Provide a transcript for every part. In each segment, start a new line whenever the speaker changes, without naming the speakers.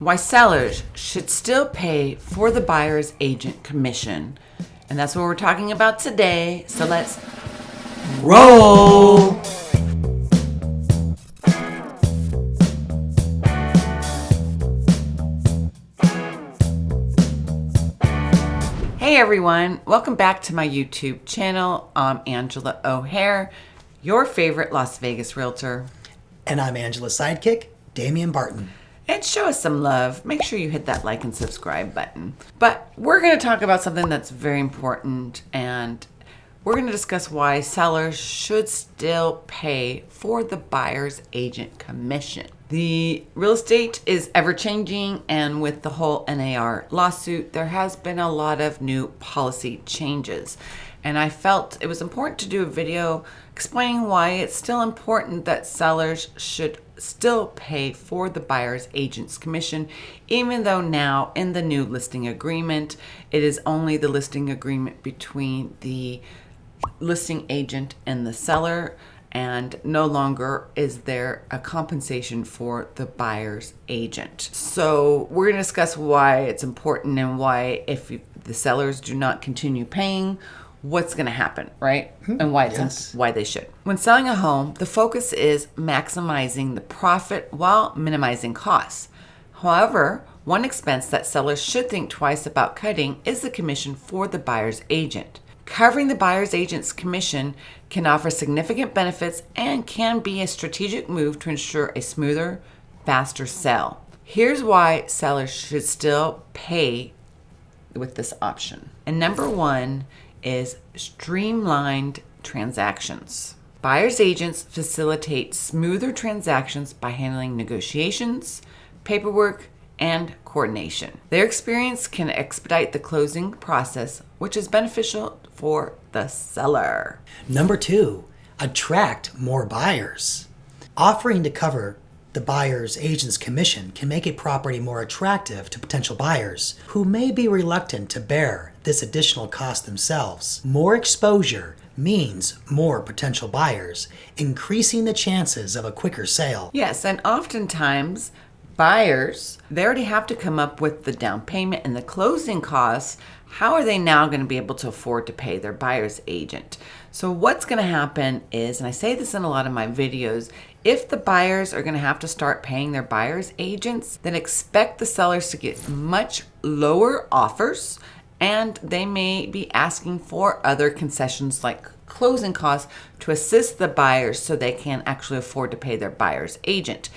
Why sellers should still pay for the buyer's agent commission. And that's what we're talking about today. So let's roll. Hey everyone, welcome back to my YouTube channel. I'm Angela O'Hare, your favorite Las Vegas realtor.
And I'm Angela's sidekick, Damian Barton.
And show us some love. Make sure you hit that like and subscribe button. But we're going to talk about something that's very important, and we're going to discuss why sellers should still pay for the buyer's agent commission. The real estate is ever changing, and with the whole NAR lawsuit, there has been a lot of new policy changes. And I felt it was important to do a video explaining why it's still important that sellers should still pay for the buyer's agent's commission, even though now in the new listing agreement, it is only the listing agreement between the listing agent and the seller, and no longer is there a compensation for the buyer's agent. So we're going to discuss why it's important and why if the sellers do not continue paying, what's going to happen, right? And why why they should. When selling a home, the focus is maximizing the profit while minimizing costs. However, one expense that sellers should think twice about cutting is the commission for the buyer's agent. Covering the buyer's agent's commission can offer significant benefits and can be a strategic move to ensure a smoother, faster sale. Here's why sellers should still pay with this option. And number one is streamlined transactions. Buyer's agents facilitate smoother transactions by handling negotiations, paperwork, and coordination. Their experience can expedite the closing process, which is beneficial for the seller.
Number two, attract more buyers. Offering to cover the buyer's agent's commission can make a property more attractive to potential buyers who may be reluctant to bear this additional cost themselves. More exposure means more potential buyers, increasing the chances of a quicker sale.
Yes, and oftentimes buyers, they already have to come up with the down payment and the closing costs. How are they now going to be able to afford to pay their buyer's agent? So what's going to happen is, and I say this in a lot of my videos, if the buyers are going to have to start paying their buyer's agents, then expect the sellers to get much lower offers, and they may be asking for other concessions like closing costs to assist the buyers so they can actually afford to pay their buyer's agent.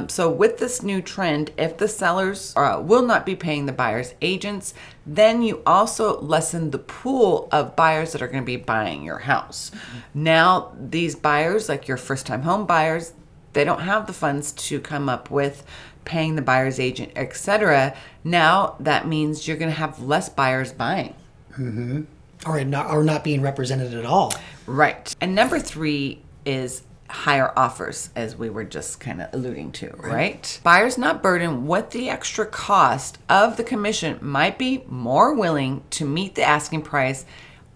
So with this new trend, if the sellers will not be paying the buyer's agents, then you also lessen the pool of buyers that are going to be buying your house. Now, these buyers, like your first-time home buyers, they don't have the funds to come up with paying the buyer's agent, etc. Now, that means you're going to have less buyers buying.
Mm-hmm. Or not being represented at all.
Right. And number three is higher offers, as we were just kind of alluding to, right? Buyers not burdened with the extra cost of the commission might be more willing to meet the asking price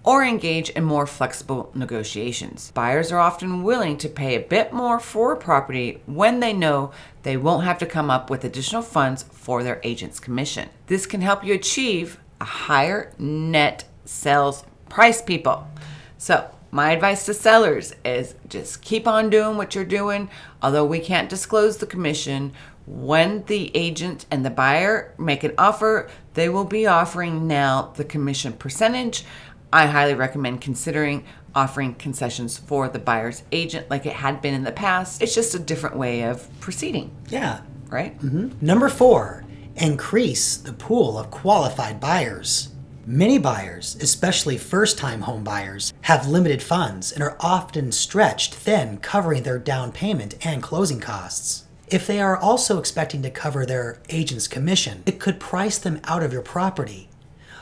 or engage in more flexible negotiations. Buyers are often willing to pay a bit more for a property when they know they won't have to come up with additional funds for their agent's commission. This can help you achieve a higher net sales price, people. So my advice to sellers is just keep on doing what you're doing. Although we can't disclose the commission, when the agent and the buyer make an offer, they will be offering now the commission percentage. I highly recommend considering offering concessions for the buyer's agent like it had been in the past. It's just a different way of proceeding.
Yeah.
Right?
Mm-hmm. Number four, increase the pool of qualified buyers. Many buyers, especially first-time home buyers, have limited funds and are often stretched thin covering their down payment and closing costs. If they are also expecting to cover their agent's commission, it could price them out of your property.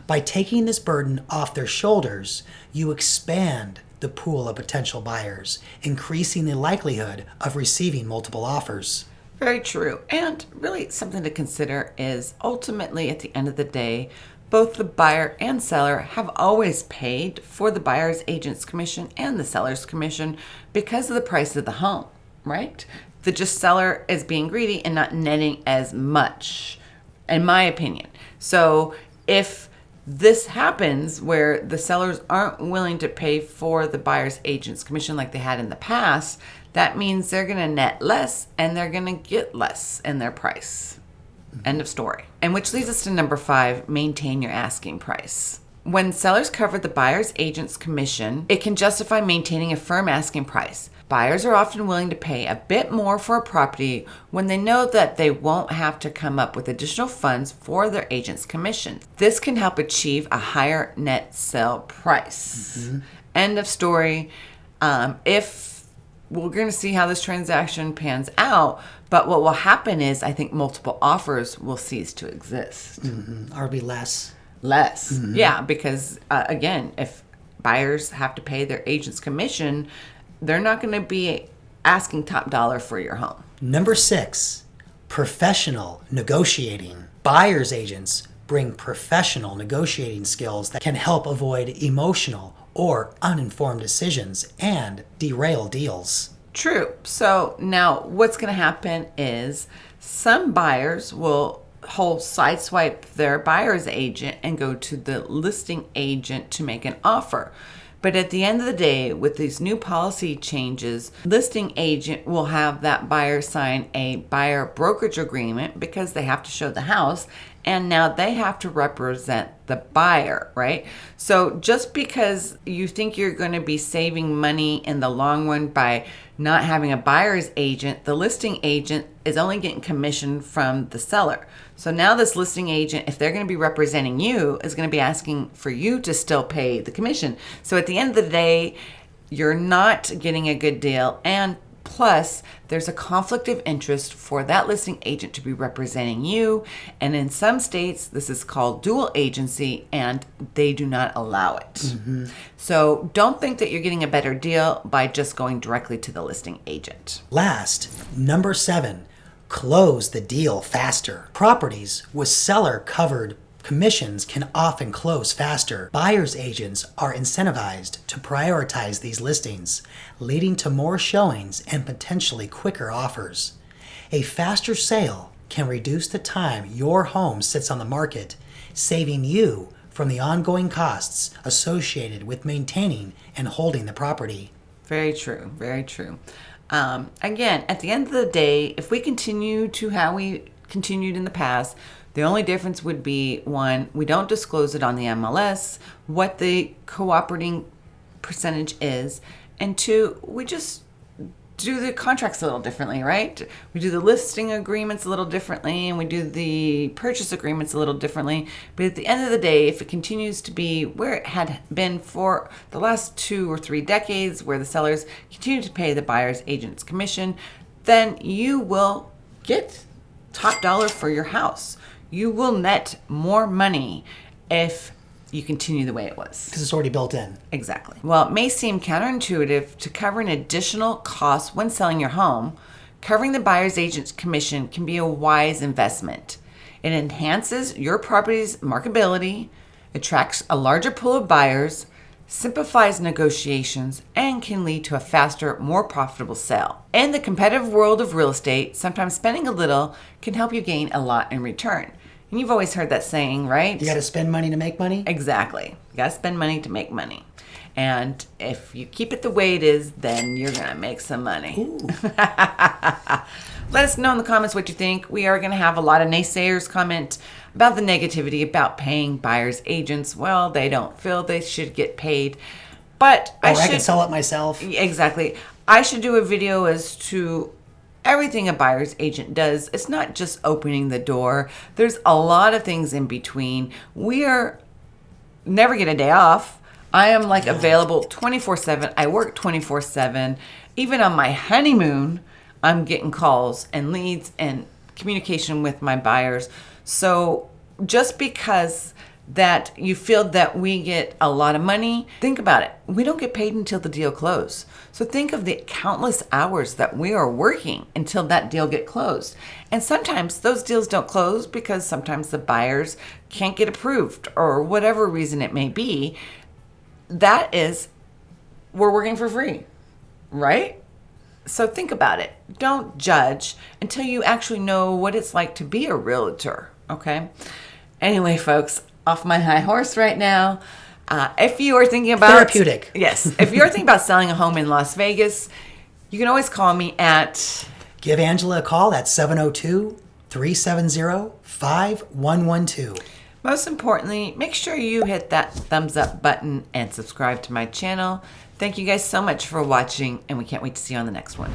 By taking this burden off their shoulders, you expand the pool of potential buyers, increasing the likelihood of receiving multiple offers.
Very true. And really something to consider is ultimately at the end of the day, both the buyer and seller have always paid for the buyer's agent's commission and the seller's commission because of the price of the home, right? the just seller is being greedy and not netting as much, in my opinion. So if this happens where the sellers aren't willing to pay for the buyer's agent's commission like they had in the past, that means they're going to net less and they're going to get less in their price. End of story. And which leads us to number 5, maintain your asking price. When sellers cover the buyer's agent's commission, it can justify maintaining a firm asking price. Buyers are often willing to pay a bit more for a property when they know that they won't have to come up with additional funds for their agent's commission. This can help achieve a higher net sale price. End of story. If we're going to see how this transaction pans out, but what will happen is I think multiple offers will cease to exist.
Or be less.
Yeah, because again, if buyers have to pay their agent's commission, they're not going to be asking top dollar for your home.
Number 6, professional negotiating. Buyer's agents bring professional negotiating skills that can help avoid emotional or uninformed decisions and derail deals.
True. So now what's going to happen is some buyers will whole sideswipe their buyer's agent and go to the listing agent to make an offer. But at the end of the day, with these new policy changes, listing agent will have that buyer sign a buyer brokerage agreement because they have to show the house, and now they have to represent the buyer, right? So just because you think you're going to be saving money in the long run by not having a buyer's agent, the listing agent is only getting commission from the seller. So now this listing agent, if they're going to be representing you, is going to be asking for you to still pay the commission. So at the end of the day, you're not getting a good deal. And plus, there's a conflict of interest for that listing agent to be representing you. And in some states, this is called dual agency, and they do not allow it. So don't think that you're getting a better deal by just going directly to the listing agent.
Last, number 7, close the deal faster. Properties with seller-covered commissions can often close faster. Buyer's agents are incentivized to prioritize these listings, leading to more showings and potentially quicker offers. A faster sale can reduce the time your home sits on the market, saving you from the ongoing costs associated with maintaining and holding the property.
Very true. Very true. Again, at the end of the day, if we continue to how we continued in the past, the only difference would be, 1, we don't disclose it on the MLS, what the cooperating percentage is, and 2, we just do the contracts a little differently, right? We do the listing agreements a little differently, and we do the purchase agreements a little differently. But at the end of the day, if it continues to be where it had been for the last 2 or 3 decades, where the sellers continue to pay the buyer's agent's commission, then you will get top dollar for your house. You will net more money if you continue the way it was.
Because it's already built in.
Exactly. Well, it may seem counterintuitive to cover an additional cost when selling your home. Covering the buyer's agent's commission can be a wise investment. It enhances your property's marketability, attracts a larger pool of buyers, simplifies negotiations, and can lead to a faster, more profitable sale. In the competitive world of real estate, sometimes spending a little can help you gain a lot in return. And you've always heard that saying, right?
You got to spend money to make money?
Exactly. You got to spend money to make money. And if you keep it the way it is, then you're going to make some money. Let us know in the comments what you think. We are going to have a lot of naysayers comment about the negativity about paying buyer's agents. Well, they don't feel they should get paid. But
I can sell it myself.
Exactly. I should do a video as to everything a buyer's agent does. It's not just opening the door. There's a lot of things in between. We are never get a day off. I am available 24/7. I work 24/7. Even on my honeymoon, I'm getting calls and leads and communication with my buyers. So just because that you feel that we get a lot of money, think about it. We don't get paid until the deal closes. So think of the countless hours that we are working until that deal get closed. And sometimes those deals don't close because sometimes the buyers can't get approved or whatever reason it may be. That is, we're working for free, right? So think about it. Don't judge until you actually know what it's like to be a realtor, okay? Anyway, folks, off my high horse right now. If you are thinking about...
Therapeutic.
Yes. If you're thinking about selling a home in Las Vegas, you can always call me at...
Give Angela a call at 702-370-5112.
Most importantly, make sure you hit that thumbs up button and subscribe to my channel. Thank you guys so much for watching, and we can't wait to see you on the next one.